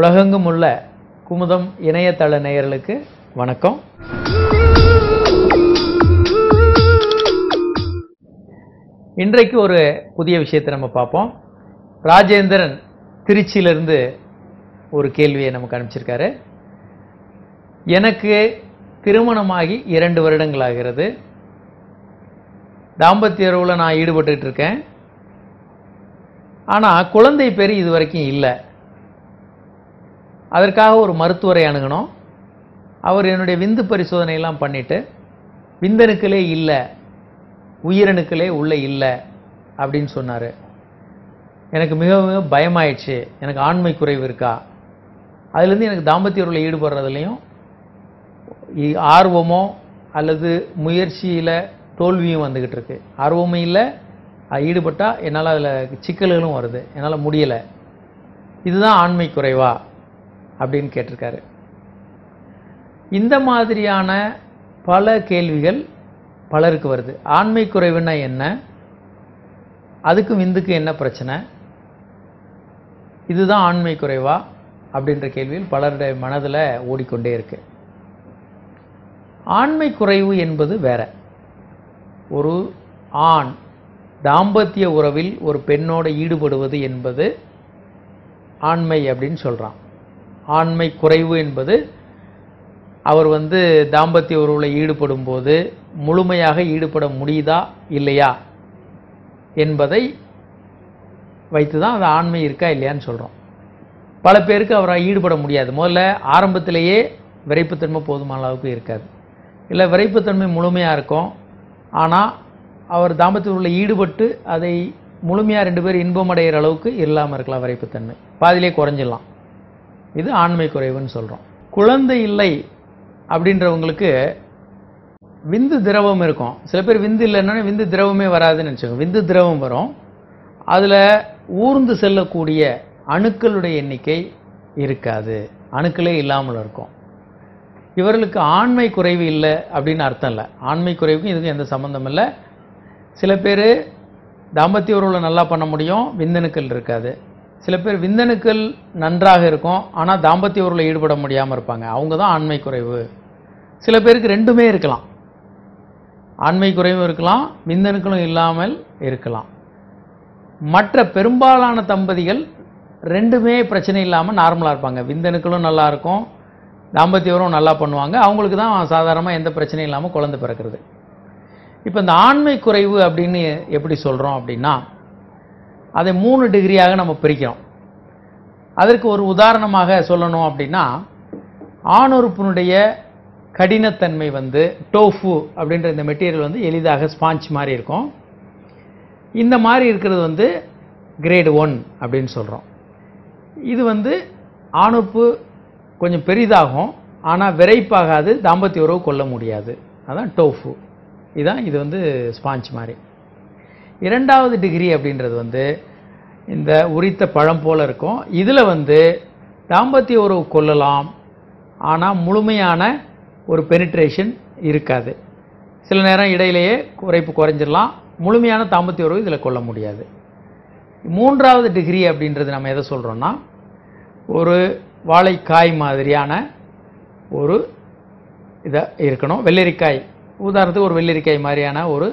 உலகெங்கும் உள்ள குமுதம் இணையதள நேயர்களுக்கு வணக்கம். இன்றைக்கு ஒரு புதிய விஷயத்தை நம்ம பார்ப்போம். ராஜேந்திரன் திருச்சியிலிருந்து ஒரு கேள்வியை நமக்கு அனுப்பிச்சிருக்காரு. எனக்கு திருமணமாகி 2 வருடங்கள் ஆகிறது. தாம்பத்திய உறவில் நான் ஈடுபட்டு இருக்கேன். ஆனால் குழந்தை பேர் இது வரைக்கும் இல்லை. அதற்காக ஒரு மருத்துவரை அணுகணும். அவர் என்னுடைய விந்து பரிசோதனையெல்லாம் பண்ணிட்டு விந்தணுக்களே இல்லை, உயிரணுக்களே உள்ளே இல்லை அப்படின்னு சொன்னார். எனக்கு மிக மிக பயமாயிடுச்சு. எனக்கு ஆண்மை குறைவு இருக்கா, அதுலேருந்து எனக்கு தாம்பத்திய உறவில் ஈடுபடுறதுலையும் ஆர்வமோ அல்லது முயற்சியில் தோல்வியும் வந்துக்கிட்டு இருக்கு. ஆர்வமும் இல்லை, ஈடுபட்டால் என்னால் அதில் சிக்கல்களும் வருது, என்னால் முடியலை. இதுதான் ஆண்மை குறைவா அப்படின்னு கேட்டிருக்காரு. இந்த மாதிரியான பல கேள்விகள் பலருக்கு வருது. ஆண்மை குறைவுன்னா என்ன, அதுக்கும் விந்துக்கு என்ன பிரச்சனை, இதுதான் ஆண்மை குறைவா அப்படின்ற கேள்வியில் பலருடைய மனதில் ஓடிக்கொண்டே இருக்கு. ஆண்மை குறைவு என்பது வேற. ஒரு ஆண் தாம்பத்திய உறவில் ஒரு பெண்ணோடு ஈடுபடுவது என்பது ஆண்மை அப்படின்னு சொல்கிறான். ஆண்மை குறைவு என்பது அவர் தாம்பத்திய உறவில் ஈடுபடும் போது முழுமையாக ஈடுபட முடியுதா இல்லையா என்பதை வைத்து தான் அது ஆண்மை இருக்கா இல்லையான்னு சொல்கிறோம். பல பேருக்கு அவரால் ஈடுபட முடியாது. முதல்ல ஆரம்பத்திலேயே விரைப்புத்தன்மை போதுமான அளவுக்கு இருக்காது, இல்லை விரைப்புத்தன்மை முழுமையாக இருக்கும். ஆனால் அவர் தாம்பத்திய உறவில் ஈடுபட்டு அதை முழுமையாக 2 பேர் இன்பமடைகிற அளவுக்கு இல்லாமல் இருக்கலாம். விரைப்புத்தன்மை பாதியிலே குறைஞ்சிடலாம். இது ஆண்மை குறைவுன்னு சொல்கிறோம். குழந்தை இல்லை அப்படின்றவங்களுக்கு விந்து திரவம் இருக்கும். சில பேர் விந்து இல்லைன்னா விந்து திரவமே வராதுன்னு நினச்சோங்க. விந்து திரவம் வரும், அதில் ஊர்ந்து செல்லக்கூடிய அணுக்களுடைய எண்ணிக்கை இருக்காது, அணுக்களே இல்லாமல் இருக்கும். இவர்களுக்கு ஆண்மை குறைவு இல்லை அப்படின்னு அர்த்தம் இல்லை. ஆண்மை குறைவுக்கும் இதுக்கும் எந்த சம்மந்தம் இல்லை. சில பேர் தாம்பத்திய உறவில் நல்லா பண்ண முடியும், விந்தணுக்கள் இருக்காது. சில பேர் விந்தணுக்கள் நன்றாக இருக்கும், ஆனால் தாம்பத்திய உறவில் ஈடுபட முடியாமல் இருப்பாங்க. அவங்க தான் ஆண்மை குறைவு. சில பேருக்கு ரெண்டுமே இருக்கலாம், ஆண்மை குறைவும் இருக்கலாம், விந்தணுக்களும் இல்லாமல் இருக்கலாம். மற்ற பெரும்பாலான தம்பதிகள் ரெண்டுமே பிரச்சனை இல்லாமல் நார்மலாக இருப்பாங்க. விந்தணுக்களும் நல்லா இருக்கும், தாம்பத்திய உறவும் நல்லா பண்ணுவாங்க. அவங்களுக்கு தான் சாதாரணமாக எந்த பிரச்சனையும் இல்லாமல் குழந்தை பிறக்கிறது. இப்போ இந்த ஆண்மை குறைவு அப்படின்னு எப்படி சொல்கிறோம் அப்படின்னா, அதை 3 டிகிரியாக நம்ம பிரிக்கிறோம். அதற்கு ஒரு உதாரணமாக சொல்லணும் அப்படின்னா, ஆணுறுப்பினுடைய கடினத்தன்மை டோஃபு அப்படின்ற இந்த மெட்டீரியல் எளிதாக ஸ்பாஞ்ச் மாதிரி இருக்கும். இந்த மாதிரி இருக்கிறது கிரேட் 1 அப்படின்னு சொல்கிறோம். இது ஆணுறுப்பு கொஞ்சம் பெரிதாகும், ஆனால் விரைப்பாகாது, தாம்பத்திய உறவு கொள்ள முடியாது. அதான் டோஃபு. இதுதான் இது ஸ்பாஞ்ச் மாதிரி. 2வது டிகிரி அப்படின்றது இந்த உரித்த பழம் போல் இருக்கும். இதில் தாம்பத்திய உறவு கொள்ளலாம், ஆனால் முழுமையான ஒரு பெனிட்ரேஷன் இருக்காது. சில நேரம் இடையிலேயே குறைப்பு குறைஞ்சிடலாம், முழுமையான தாம்பத்திய உறவு இதில் கொள்ள முடியாது. 3வது டிகிரி அப்படின்றது நம்ம எதை சொல்கிறோன்னா, ஒரு வாழைக்காய் மாதிரியான ஒரு இதை இருக்கணும். வெள்ளரிக்காய் உதாரணத்துக்கு ஒரு வெள்ளரிக்காய் மாதிரியான ஒரு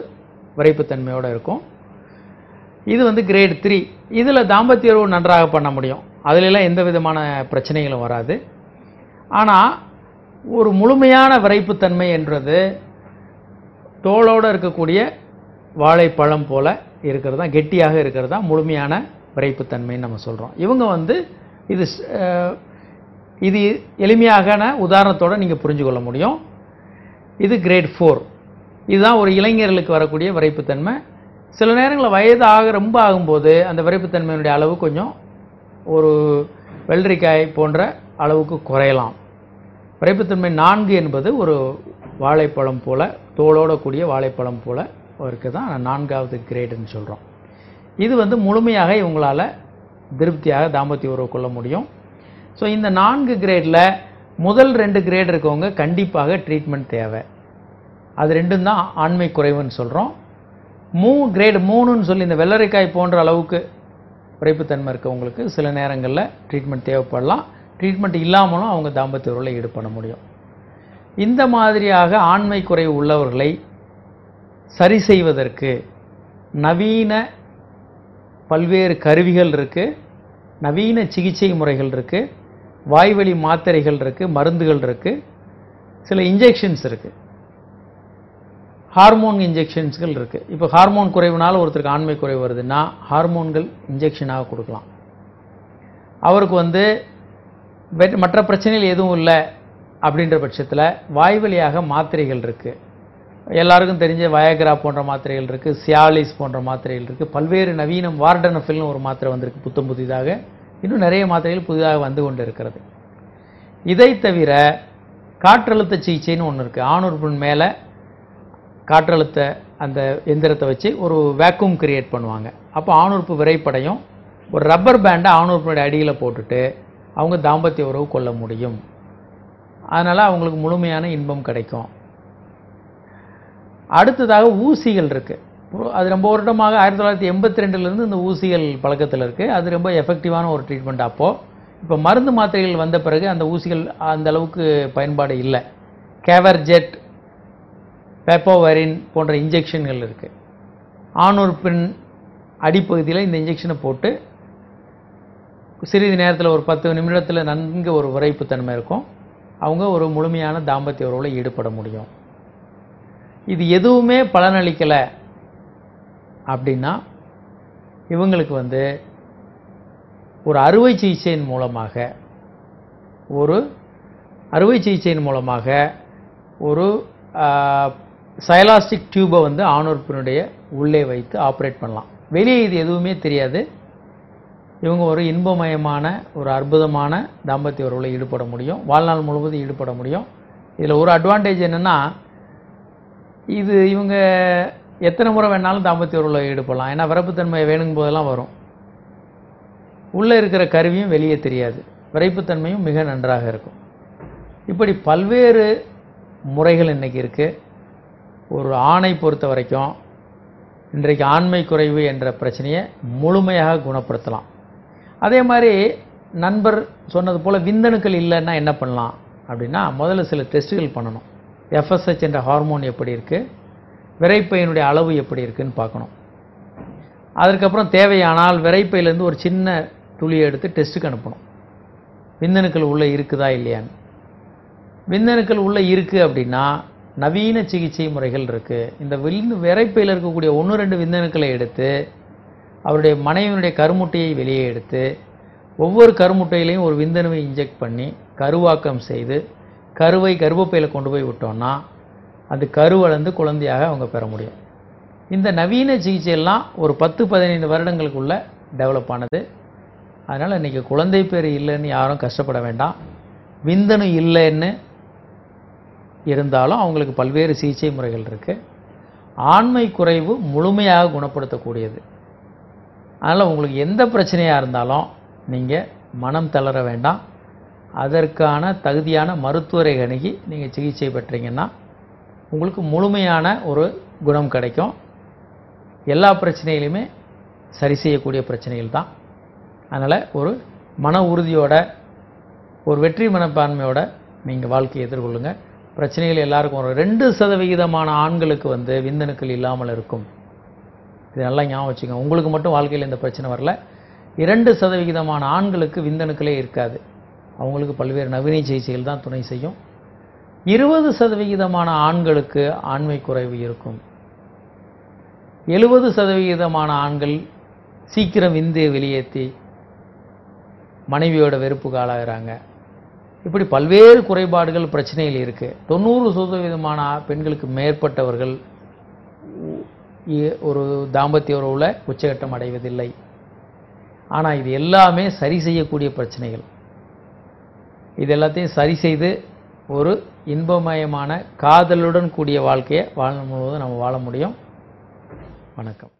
விரைப்புத்தன்மையோடு இருக்கும். இது கிரேட் 3. இதில் தாம்பத்திய உறவு நன்றாக பண்ண முடியும், அதிலெல்லாம் எந்த விதமான பிரச்சனைகளும் வராது. ஆனால் ஒரு முழுமையான விரைப்புத்தன்மை என்றது தோளோடு இருக்கக்கூடிய வாழைப்பழம் போல் இருக்கிறது தான், கெட்டியாக இருக்கிறது தான் முழுமையான விரைப்புத்தன்மைன்னு நம்ம சொல்கிறோம். இவங்க இது எளிமையான உதாரணத்தோடு நீங்கள் புரிஞ்சு கொள்ள முடியும். இது கிரேட் 4. இதுதான் ஒரு இளைஞர்களுக்கு வரக்கூடிய விரைப்புத்தன்மை. சில நேரங்களில் வயது ரொம்ப ஆகும்போது அந்த விரைப்புத்தன்மையினுடைய அளவு கொஞ்சம் ஒரு வெள்ளரிக்காய் போன்ற அளவுக்கு குறையலாம். விரைப்புத்தன்மை 4 என்பது ஒரு வாழைப்பழம் போல், தோளோட கூடிய வாழைப்பழம் போல் இருக்குது தான் 4வது கிரேடுன்னு சொல்கிறோம். இது முழுமையாக இவங்களால் திருப்தியாக தாம்பத்திய உறவு கொள்ள முடியும். ஸோ இந்த 4 கிரேடில் முதல் 2 கிரேட் இருக்கவங்க கண்டிப்பாக ட்ரீட்மெண்ட் தேவை. அது ரெண்டும் தான் ஆண்மை குறைவுன்னு சொல்கிறோம். கிரேட் 3ன்னு சொல்லி இந்த வெள்ளரிக்காய் போன்ற அளவுக்கு விரைப்புத்தன்மை இருக்கவங்களுக்கு சில நேரங்களில் ட்ரீட்மெண்ட் தேவைப்படலாம். ட்ரீட்மெண்ட் இல்லாமலும் அவங்க தாம்பத்திய உறவில் ஈடுபட முடியும். இந்த மாதிரியாக ஆண்மை குறைவு உள்ளவர்களை சரி செய்வதற்கு நவீன பல்வேறு கருவிகள் இருக்குது, நவீன சிகிச்சை முறைகள் இருக்குது, வாய்வழி மாத்திரைகள் இருக்குது, மருந்துகள் இருக்குது, சில இன்ஜெக்ஷன்ஸ் இருக்குது, ஹார்மோன் இன்ஜெக்ஷன்ஸ்கள் இருக்குது. இப்போ ஹார்மோன் குறைவுனால ஒருத்தருக்கு ஆண்மை குறைவு வருதுன்னா ஹார்மோன்கள் இன்ஜெக்ஷனாக கொடுக்கலாம். அவருக்கு மற்ற பிரச்சனைகள் எதுவும் இல்லை அப்படின்ற பட்சத்தில் வாய்வழியாக மாத்திரைகள் இருக்குது. எல்லாருக்கும் தெரிஞ்ச வயக்ரா போன்ற மாத்திரைகள் இருக்குது, சியாலிஸ் போன்ற மாத்திரைகள் இருக்குது, பல்வேறு நவீன வார்டனஃபில்னு ஒரு மாத்திரை வந்திருக்கு புதிதாக. இன்னும் நிறைய மாத்திரைகள் புதிதாக வந்து கொண்டு இருக்கிறது. இதை தவிர காற்றழுத்த சிகிச்சைன்னு ஒன்று இருக்குது. ஆணுறுப்பின் மேலே காற்றழுத்த அந்த எந்திரத்தை வச்சு ஒரு வேக்யூம் கிரியேட் பண்ணுவாங்க. அப்போ ஆணுறுப்பு விரைப்படையும். ஒரு ரப்பர் பேண்டை ஆணுறுப்பினுடைய அடியில் போட்டுட்டு அவங்க தாம்பத்திய உறவு கொள்ள முடியும். அதனால் அவங்களுக்கு முழுமையான இன்பம் கிடைக்கும். அடுத்ததாக ஊசிகள் இருக்குது. அது ரொம்ப வருடமாக 1982 இந்த ஊசிகள் பழக்கத்தில் இருக்குது. அது ரொம்ப எஃபெக்டிவான ஒரு ட்ரீட்மெண்ட். அப்போது இப்போ மருந்து மாத்திரைகள் வந்த பிறகு அந்த ஊசிகள் அந்த அளவுக்கு பயன்பாடு இல்லை. கேவர்ஜெட், பெப்போவரின் போன்ற இன்ஜெக்ஷன்கள் இருக்குது. ஆணுறுப்பின் அடிப்பகுதியில் இந்த இன்ஜெக்ஷனை போட்டு சிறிது நேரத்தில் ஒரு 10 நிமிடத்தில் நன்கு ஒரு விரைப்புத்தன்மை இருக்கும். அவங்க ஒரு முழுமையான தாம்பத்திய உறவில் ஈடுபட முடியும். இது எதுவுமே பலனளிக்கலை அப்படின்னா இவங்களுக்கு ஒரு அறுவை சிகிச்சையின் மூலமாக ஒரு சைலாஸ்டிக் டியூபை ஆணுறுப்பினுடைய உள்ளே வைத்து ஆப்ரேட் பண்ணலாம். வெளியே இது எதுவுமே தெரியாது. இவங்க ஒரு இன்பமயமான ஒரு அற்புதமான தாம்பத்திய உறவில் ஈடுபட முடியும். வாழ்நாள் முழுவதும் ஈடுபட முடியும். இதில் ஒரு அட்வான்டேஜ் என்னென்னா, இது இவங்க எத்தனை முறை வேணாலும் தாம்பத்திய உறவில் ஈடுபடலாம். ஏன்னா விரைப்புத்தன்மை வேணுங்கும் போதெல்லாம் வரும். உள்ளே இருக்கிற கருவியும் வெளியே தெரியாது. விரைப்புத்தன்மையும் மிக நன்றாக இருக்கும். இப்படி பல்வேறு முறைகள் இன்றைக்கி இருக்குது. ஒரு ஆணை பொறுத்த வரைக்கும் இன்றைக்கு ஆண்மை குறைவு என்ற பிரச்சனையை முழுமையாக குணப்படுத்தலாம். அதே மாதிரி நண்பர் சொன்னது போல் விந்தணுக்கள் இல்லைன்னா என்ன பண்ணலாம் அப்படின்னா, முதல்ல சில டெஸ்ட்டுகள் பண்ணணும். FSH என்ற ஹார்மோன் எப்படி இருக்குது, விரைப்பையினுடைய அளவு எப்படி இருக்குன்னு பார்க்கணும். அதுக்கப்புறம் தேவையானால் விரைப்பையிலேருந்து ஒரு சின்ன துளியை எடுத்து டெஸ்ட்டுக்கு அனுப்பணும். விந்தணுக்கள் உள்ளே இருக்குதா இல்லையான்னு. விந்தணுக்கள் உள்ளே இருக்குது அப்படின்னா நவீன சிகிச்சை முறைகள் இருக்குது. இந்த விரைப்பையில் இருக்கக்கூடிய 1-2 விந்தணுக்களை எடுத்து அவருடைய மனைவியினுடைய கருமுட்டையை வெளியே எடுத்து ஒவ்வொரு கருமுட்டையிலையும் ஒரு விந்தணுவை இன்ஜெக்ட் பண்ணி கருவாக்கம் செய்து கருவை கர்ப்பப்பையில் கொண்டு போய் விட்டோம்னா அது கருவளர்ந்து குழந்தையாக அவங்க பெற முடியும். இந்த நவீன சிகிச்சையெல்லாம் ஒரு 10-15 வருடங்களுக்குள்ள டெவலப் ஆனது. அதனால் இன்றைக்கி குழந்தை பேர் இல்லைன்னு யாரும் கஷ்டப்பட வேண்டாம். விந்தணு இல்லைன்னு இருந்தாலும் அவங்களுக்கு பல்வேறு சிகிச்சை முறைகள் இருக்குது. ஆண்மை குறைவு முழுமையாக குணப்படுத்தக்கூடியது. அதனால் உங்களுக்கு எந்த பிரச்சனையாக இருந்தாலும் நீங்கள் மனம் தளர வேண்டாம். அதற்கான தகுதியான மருத்துவரை அணுகி நீங்கள் சிகிச்சை பெற்றீங்கன்னா உங்களுக்கு முழுமையான ஒரு குணம் கிடைக்கும். எல்லா பிரச்சனைகளையுமே சரி செய்யக்கூடிய பிரச்சனைகள் தான். அதனால் ஒரு மன உறுதியோட ஒரு வெற்றி மனப்பான்மையோட நீங்கள் வாழ்க்கையை எதிர்கொள்ளுங்கள். பிரச்சனைகள் எல்லாருக்கும் ஒரு 2% ஆண்களுக்கு விந்தணுக்கள் இல்லாமல் இருக்கும். இது நல்லா ஞாபகம் வச்சுக்கோங்க. உங்களுக்கு மட்டும் வாழ்க்கையில் இந்த பிரச்சனை வரல. 2% ஆண்களுக்கு விந்தணுக்களே இருக்காது. அவங்களுக்கு பல்வேறு நவீன சிகிச்சைகள் தான் துணை செய்யும். 20% ஆண்களுக்கு ஆண்மை குறைவு இருக்கும். 70% ஆண்கள் சீக்கிரம் விந்து வெளியேற்றி மனைவியோட வெறுப்புக்கு ஆளாகிறாங்க. இப்படி பல்வேறு குறைபாடுகள் பிரச்சனைகள் இருக்குது. 90% பெண்களுக்கு மேற்பட்டவர்கள் ஒரு தாம்பத்திய உறவில் உச்சகட்டம் அடைவதில்லை. ஆனால் இது எல்லாமே சரி செய்யக்கூடிய பிரச்சனைகள். இது எல்லாத்தையும் சரி செய்து ஒரு இன்பமயமான காதலுடன் கூடிய வாழ்க்கையை வாழ்நாள் முழுவதும் நம்ம வாழ முடியும். வணக்கம்.